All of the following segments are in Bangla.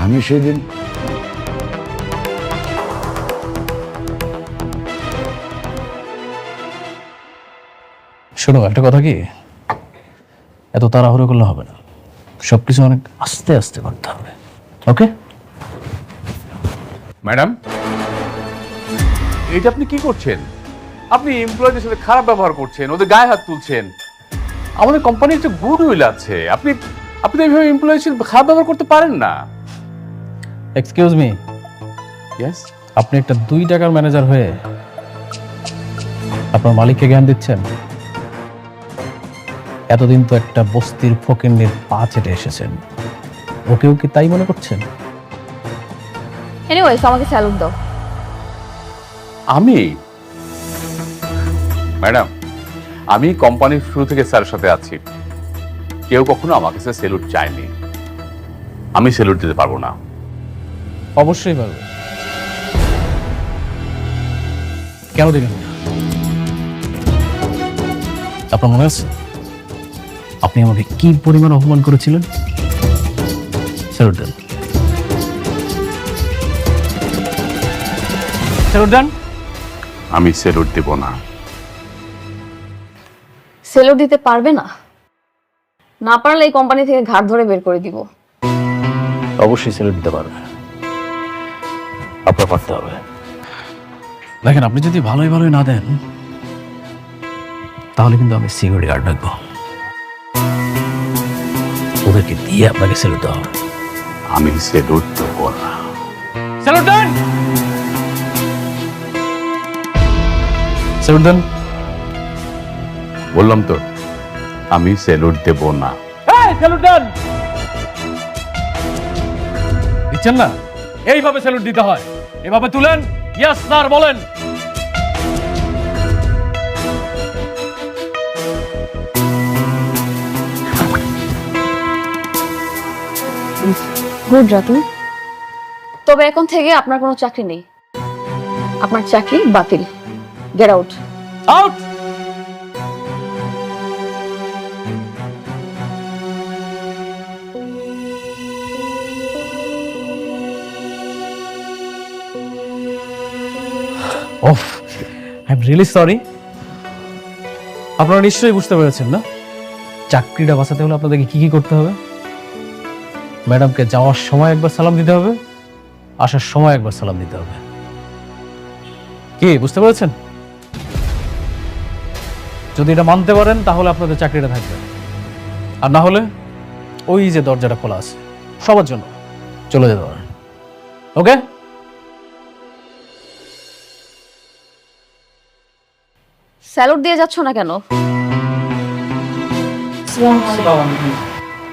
আমি সেদিন শোনো, একটা কথা কি, এত তাড়াহুড়ো করলে হবে না, সবকিছু অনেক আস্তে আস্তে করতে হবে। ওকে ম্যাডাম, এটা আপনি কি করছেন? আপনি এমপ্লয়ীদের সাথে খারাপ ব্যবহার করছেন, ওদের গায়ে হাত তুলছেন। আমাদের কোম্পানির একটা গুড উইল আছে, আপনি আপনি এইভাবে এমপ্লয়ীর সাথে খারাপ ব্যবহার করতে পারেন না। এক্সকিউজ মি, ইয়েস, আপনি একটা 2 টাকার ম্যানেজার হয়ে আপনার মালিককে জ্ঞান দিচ্ছেন? এতদিন তো একটা বস্তির ফকিন্নির পা চেটে এসেছেন, ওকেও কি তাই মনে করছেন? এনিওয়েজ আমাকে স্যালুট দাও। আমি ম্যাডাম, আমি কোম্পানির শুরু থেকে স্যারের সাথে আছি, কেউ কখনো আমার কাছে সেলুট চায়নি, আমি সেলুট দিতে পারবো না। অবশ্যই পারবে। কেন দিবেন না? আপনার মনে আছে আপনি আমাকে কি পরিমাণ অপমান করেছিলেন? স্যালুট দেন, স্যালুট দেন। আমি সেলুট দেব না। স্যালুট দিতে পারবে না? না পারলে এই কোম্পানি থেকে ঘাট ধরে বের করে দিব। অবশ্যই স্যালুট দিতে পারবে, আপনার পারতে হবে। দেখেন, আপনি যদি ভালোই ভালোই না দেন তাহলে কিন্তু আমি সিকিউরিটি গার্ড রাখবো, ওদেরকে দিয়ে আপনাকে স্যালুট দেওয়া হবে। আমি সেলুট দেব না। স্যালুট দেন, স্যালুট দেন। বললাম তো, আমি সেলুট দেব না। স্যালুট দেন। দিচ্ছেন না? এইভাবে স্যালুট দিতে হয়, এভাবে তুলেন, ইয়েস স্যার বলেন। গুড রাতুল, তবে এখন থেকে আপনার কোনো চাকরি নেই, আপনার চাকরি বাতিল। Get out. Out. Of, I am really sorry. আপনারা নিশ্চয়ই বুঝতে পেরেছেন না, চাকরিটা বাঁচাতে হলে আপনাদেরকে কি কি করতে হবে? ম্যাডামকে যাওয়ার সময় একবার সালাম দিতে হবে, আসার সময় একবার সালাম দিতে হবে। কি বুঝতে পেরেছেন? যদি এটা মানতে পারেন তাহলে আপনাদের চাকরিটা থাকবে, আর না হলে ওই যে দরজাটা খোলা আছে সবার জন্য, চলে যেতে পারেন। ওকে? স্যালুট দিয়ে যাচ্ছ না কেন?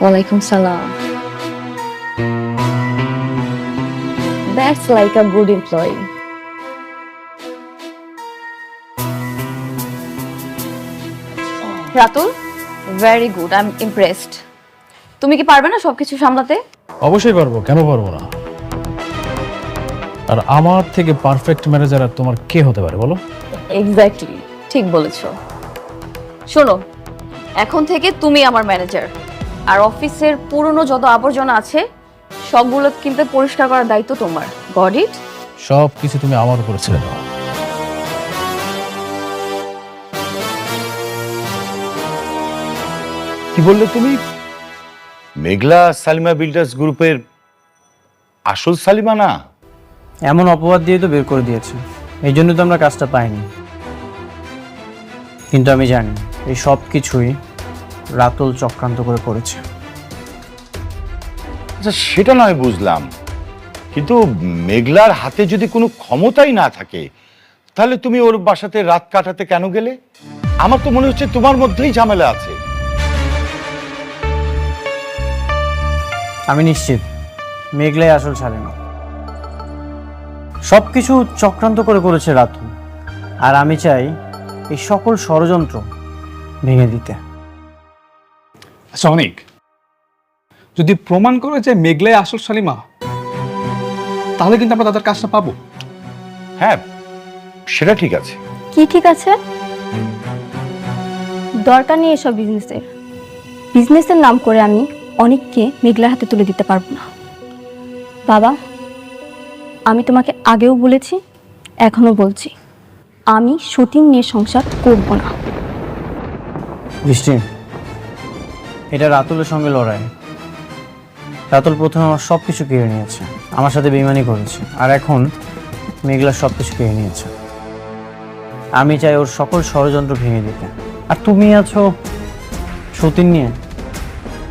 ওয়ালাইকুম সালাম। That's like a good employee. Ratul, very good, I am impressed. তুমি কি পারবে না সবকিছু সামলাতে? অবশ্যই পারবো, কেন পারবো না? আর আমার থেকে পারফেক্ট ম্যানেজার আর তোমার কে হতে পারে বলো? এক্স্যাক্টলি, ঠিক বলেছো। শোনো, এখন থেকে তুমি আমার ম্যানেজার, আর অফিসের পুরনো যত আবর্জনা আছে সবগুলো কিন্তু পরিষ্কার করার দায়িত্ব তোমার। Got it? সব কিছু তুমি আমার উপরে ছেড়ে দাও। কি বললে তুমি? মেঘলা সালিমা বিল্ডার্স গ্রুপের আসল সালিমা না? এমন অপবাদ দিয়ে তো বের করে দিয়েছে, এই জন্য তো আমরা কাজটা পাইনি। কিন্তু আমি জানি এই সব কিছুই রাতুল চক্রান্ত করে করেছে। আচ্ছা, সেটা নয় বুঝলাম, কিন্তু মেঘলার হাতে যদি কোনো ক্ষমতাই না থাকে তাহলে তুমি ওর বাসাতে রাত কাটাতে কেন গেলে? আমার তো মনে হচ্ছে তোমার মধ্যেই ঝামেলা আছে। আমি নিশ্চিত মেঘলাই আসল ছাড়েনি, সব কিছু চক্রান্ত করে করেছে রাতুল, আর আমি চাই এই সকল ষড়যন্ত্র ভেঙে দিতে। আচ্ছা অনেক, যদি প্রমাণ করে যে মেঘলাই আসল সালিমা, তাহলে কিন্তু আমরা তাদের কাজটা পাবো। হ্যাঁ, সেটা ঠিক আছে। কি ঠিক আছে? দরকার নেই এসব বিজনেসের নাম করে আমি অনেককে মেঘলার হাতে তুলে দিতে পারবো না। বাবা, আমি তোমাকে আগেও বলেছি, এখনো বলছি, আমি সতীন নিয়ে সংসার করব না। বৃষ্টি, এটা রাতুলের সঙ্গে লড়াই। রাতুল প্রথমে আমার সব কিছু কেড়ে নিয়েছে, আমার সাথে বেইমানি করেছে, আর এখন মেঘলা সব কিছু কেড়ে নিয়েছে। আমি চাই ওর সকল ষড়যন্ত্র ভেঙে দিতে, আর তুমি আছো সতীন নিয়ে।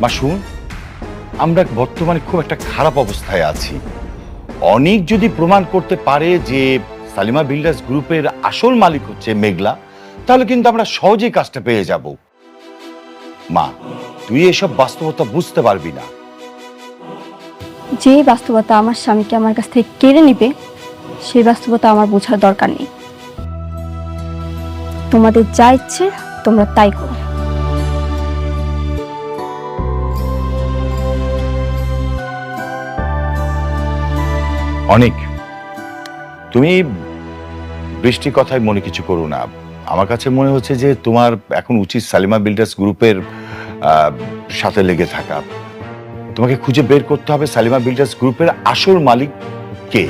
মা শুন, আমরা বর্তমানে খুব একটা খারাপ অবস্থায় আছি। অনেক যদি প্রমাণ করতে পারে যে সালিমা বিল্ডার্স গ্রুপের আসল মালিক হচ্ছে মেঘলা, তাহলে কিন্তু আমরা সহজেই কাজটা পেয়ে যাব। মা, তুই এসব বাস্তবতা বুঝতে পারবি না। যে বাস্তবতা আমার স্বামীকে আমার কাছ থেকে কেড়ে নিবে, সেই বাস্তবতা আমার বোঝার দরকার নেই। তোমাদের যা ইচ্ছে তোমরা তাই করো। অনেক, তুমি বৃষ্টির কথায় মনে কিছু করো না। আমার কাছে মনে হচ্ছে যে তোমার এখন উচিত সালিমা বিল্ডার্স গ্রুপের সাথে লেগে থাকা। তোমাকে খুঁজে বের করতে হবে সালিমা বিল্ডার্স গ্রুপের আসল মালিক কে।